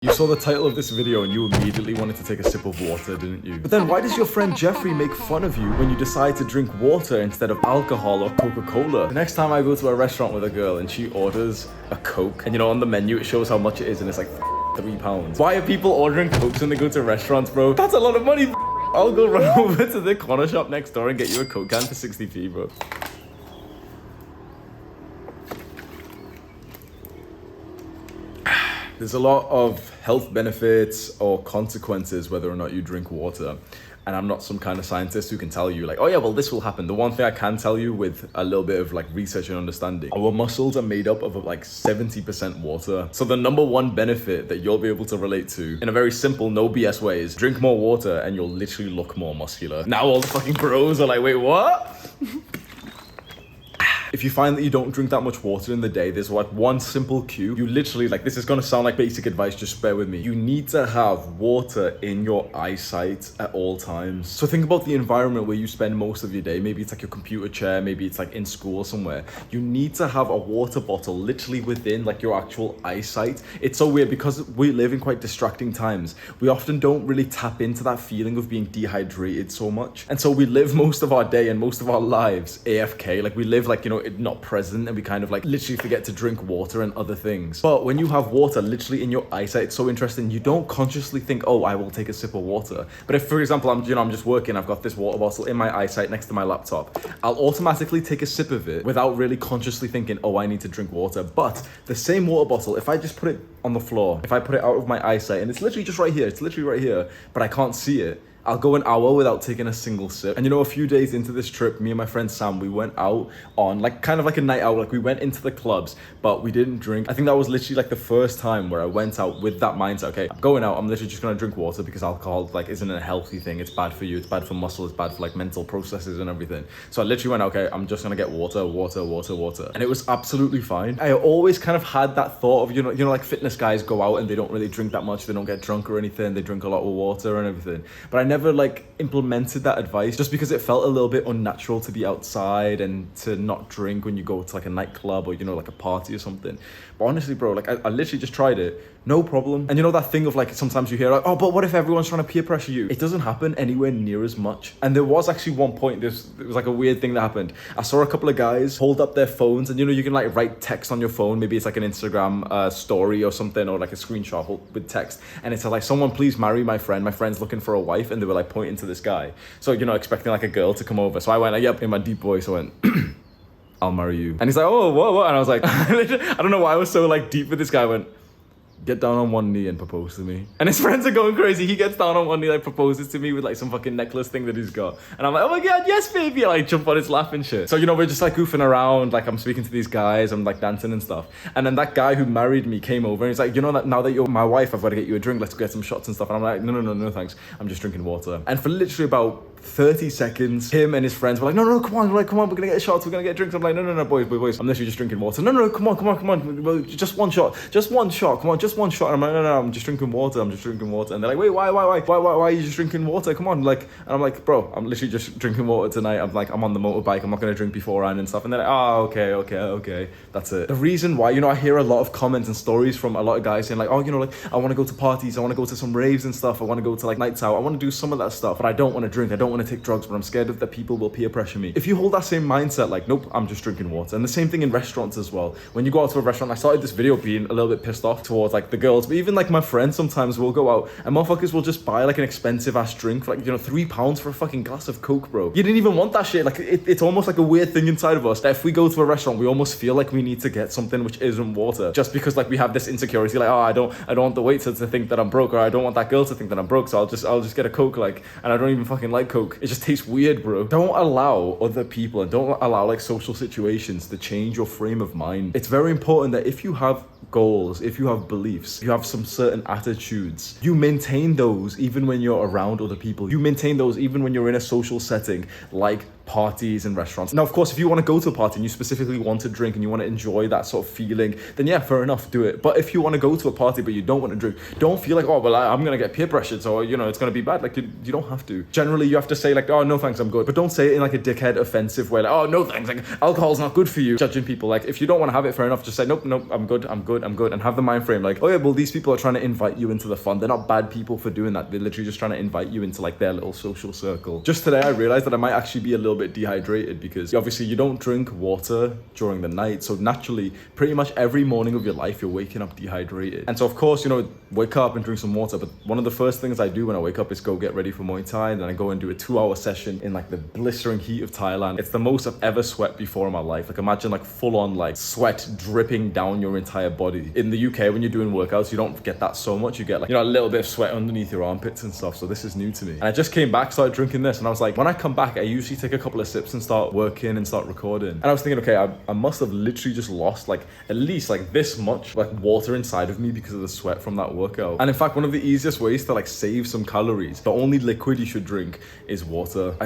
You saw the title of this video and you immediately wanted to take a sip of water, didn't you? But then why does your friend Jeffrey make fun of you when you decide to drink water instead of alcohol or Coca-Cola? The next time I go to a restaurant with a girl and she orders a Coke, and you know on the menu it shows how much it is and it's like £3. Why are people ordering Cokes when they go to restaurants, bro? That's a lot of money. I'll go run over to the corner shop next door and get you a Coke can for 60p, bro. There's a lot of health benefits or consequences whether or not you drink water. And I'm not some kind of scientist who can tell you like, oh yeah, well, this will happen. The one thing I can tell you with a little bit of like research and understanding, our muscles are made up of like 70% water. So the number one benefit that you'll be able to relate to in a very simple, no BS way is drink more water and you'll literally look more muscular. Now all the fucking bros are like, wait, what? If you find that you don't drink that much water in the day, there's like one simple cue. You literally, like, this is gonna sound like basic advice, just bear with me. You need to have water in your eyesight at all times. So think about the environment where you spend most of your day. Maybe it's like your computer chair, maybe it's like in school somewhere. You need to have a water bottle literally within like your actual eyesight. It's so weird because we live in quite distracting times. We often don't really tap into that feeling of being dehydrated so much. And so we live most of our day and most of our lives AFK. Like we live like, you know, not present, and we kind of like literally forget to drink water and other things. But when you have water literally in your eyesight, it's so interesting. You don't consciously think, oh, I will take a sip of water. But if, for example, I'm just working, I've got this water bottle in my eyesight next to my laptop, I'll automatically take a sip of it without really consciously thinking, oh, I need to drink water. But the same water bottle, if I just put it on the floor, if I put it out of my eyesight, and it's literally just right here, it's literally right here, but I can't see it, I'll go an hour without taking a single sip. And you know, a few days into this trip, me and my friend Sam, we went out on like kind of like a night out. Like we went into the clubs, but we didn't drink. I think that was literally like the first time where I went out with that mindset. Okay, I'm going out, I'm literally just gonna drink water because alcohol like isn't a healthy thing. It's bad for you, it's bad for muscle, it's bad for like mental processes and everything. So I literally went, okay, I'm just gonna get water. And it was absolutely fine. I always kind of had that thought of, you know, like fitness guys go out and they don't really drink that much. They don't get drunk or anything. They drink a lot of water and everything. But I never like implemented that advice just because it felt a little bit unnatural to be outside and to not drink when you go to like a nightclub or, you know, like a party or something. But honestly, bro, like I literally just tried it. No problem. And you know that thing of like, sometimes you hear like, oh, but what if everyone's trying to peer pressure you? It doesn't happen anywhere near as much. And there was actually one point, there was like a weird thing that happened. I saw a couple of guys hold up their phones and, you know, you can like write text on your phone. Maybe it's like an Instagram story or something, or like a screenshot with text. And it's like, someone please marry my friend. My friend's looking for a wife. And they were like pointing to this guy. So, you know, expecting like a girl to come over. So I went, like, yep, in my deep voice, I went, I'll marry you. And he's like, oh, what? And I was like, I don't know why I was so like deep with this guy. I went, get down on one knee and propose to me. And his friends are going crazy. He gets down on one knee, like proposes to me with like some fucking necklace thing that he's got. And I'm like, oh my God, yes, baby. And I jump on his lap and shit. So, you know, we're just like goofing around. Like I'm speaking to these guys. I'm like dancing and stuff. And then that guy who married me came over and he's like, you know that now that you're my wife, I've got to get you a drink. Let's get some shots and stuff. And I'm like, no, thanks. I'm just drinking water. And for literally about 30 seconds, him and his friends were like, no, come on, we're gonna get shots, we're gonna get drinks. I'm like, no, boys, I'm literally just drinking water. No, come on, just one shot, come on, just one shot. And I'm like, no, I'm just drinking water. And they're like, wait, why are you just drinking water? Come on, like, and I'm like, bro, I'm literally just drinking water tonight. I'm like, I'm on the motorbike, I'm not gonna drink beforehand and stuff. And they're like, oh, okay, that's it. The reason why, you know, I hear a lot of comments and stories from a lot of guys saying like, oh, you know, like, I want to go to parties, I want to go to some raves and stuff, I want to go to like nights out, I want to do some of that stuff, but I don't want to drink, I don't want to take drugs, but I'm scared that people will peer pressure me. If you hold that same mindset, like, nope, I'm just drinking water. And the same thing in restaurants as well. When you go out to a restaurant, I started this video being a little bit pissed off towards like the girls, but even like my friends sometimes will go out and motherfuckers will just buy like an expensive ass drink for like, you know, £3 for a fucking glass of Coke, bro. You didn't even want that shit. Like it's almost like a weird thing inside of us that if we go to a restaurant, we almost feel like we need to get something which isn't water, just because like we have this insecurity, like, oh, I don't want the waiter to think that I'm broke, or I don't want that girl to think that I'm broke, so I'll just get a Coke, like, and I don't even fucking like Coke. It just tastes weird, bro. Don't allow other people and don't allow like social situations to change your frame of mind. It's very important that if you have goals, if you have beliefs, you have some certain attitudes, you maintain those even when you're around other people. You maintain those even when you're in a social setting like parties and restaurants. Now, of course, if you want to go to a party and you specifically want to drink and you want to enjoy that sort of feeling, then yeah, fair enough, do it. But if you want to go to a party but you don't want to drink, don't feel like, oh, well, I'm going to get peer pressured, so, you know, it's going to be bad. Like, you don't have to. Generally, you have to say, like, oh, no, thanks, I'm good. But don't say it in, like, a dickhead, offensive way, like, oh, no, thanks, like, alcohol's not good for you. Judging people, like, if you don't want to have it, fair enough, just say, nope, I'm good, and have the mind frame, like, oh, yeah, well, these people are trying to invite you into the fun. They're not bad people for doing that. They're literally just trying to invite you into, like, their little social circle. Just today, I realized that I might actually be a little bit dehydrated because obviously you don't drink water during the night. So naturally, pretty much every morning of your life, you're waking up dehydrated. And so, of course, you know, wake up and drink some water. But one of the first things I do when I wake up is go get ready for Muay Thai. And then I go and do a 2-hour session in, like, the blistering heat of Thailand. It's the most I've ever sweat before in my life. Like, imagine, like, full on, like, sweat dripping down your entire body. In the UK, when you're doing workouts, you don't get that so much. You get, like, you know, a little bit of sweat underneath your armpits and stuff. So this is new to me. And I just came back, started drinking this, and I was like, when I come back, I usually take a couple of sips and start working and start recording. And I was thinking, okay, I must have literally just lost, like, at least, like, this much, like, water inside of me because of the sweat from that workout. And in fact, one of the easiest ways to, like, save some calories, the only liquid you should drink is water.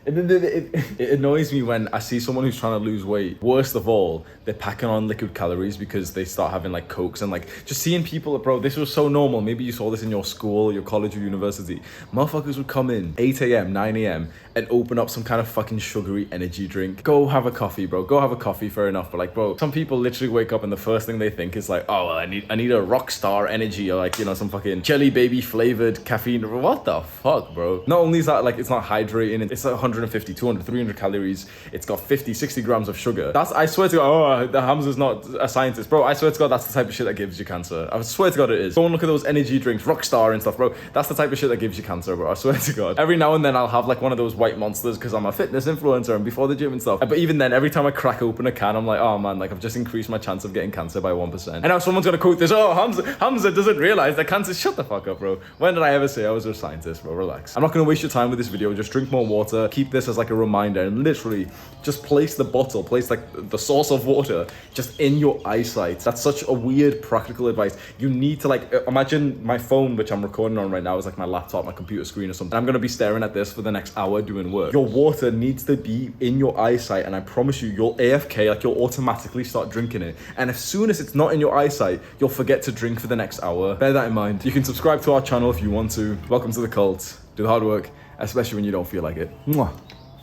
It annoys me when I see someone who's trying to lose weight. Worst of all, they're packing on liquid calories because they start having, like, Cokes and, like, just seeing people, bro, this was so normal. Maybe you saw this in your school, your college or university. Motherfuckers would come in 8 a.m., 9 a.m. and open up some kind of fucking sugary energy drink. Go have a coffee, bro. Go have a coffee, fair enough. But, like, bro, some people literally wake up and the first thing they think is like, oh, well, I need a Rockstar energy or, like, you know, some fucking Jelly Baby flavored caffeine. What the fuck, bro? Not only is that, like, it's not hydrating, it's like 150, 200, 300 calories. It's got 50, 60 grams of sugar. I swear to God, the Hamza's not a scientist. Bro, I swear to God, that's the type of shit that gives you cancer. I swear to God it is. Go and look at those energy drinks, Rockstar and stuff, bro. That's the type of shit that gives you cancer, bro. I swear to God. Every now and then I'll have, like, one of those white monsters because I'm a fitness influencer and before the gym and stuff. But even then, every time I crack open a can, I'm like, oh man, like, I've just increased my chance of getting cancer by 1%. And now someone's gonna quote this, oh, Hamza doesn't realize that cancer. Shut the fuck up, bro. When did I ever say I was a scientist, bro? Relax. I'm not gonna waste your time with this video. Just drink more water. Keep this as, like, a reminder and literally just place the bottle, place, like, the source of water just in your eyesight. That's such a weird practical advice. You need to, like, imagine my phone, which I'm recording on right now, is like my laptop, my computer screen or something. I'm gonna be staring at this for the next hour doing work. Your water needs to be in your eyesight, and I promise you, you'll AFK, like, you'll automatically start drinking it. And as soon as it's not in your eyesight, you'll forget to drink for the next hour. Bear that in mind. You can subscribe to our channel if you want to. Welcome to the cult. Do the hard work, especially when you don't feel like it. Mwah.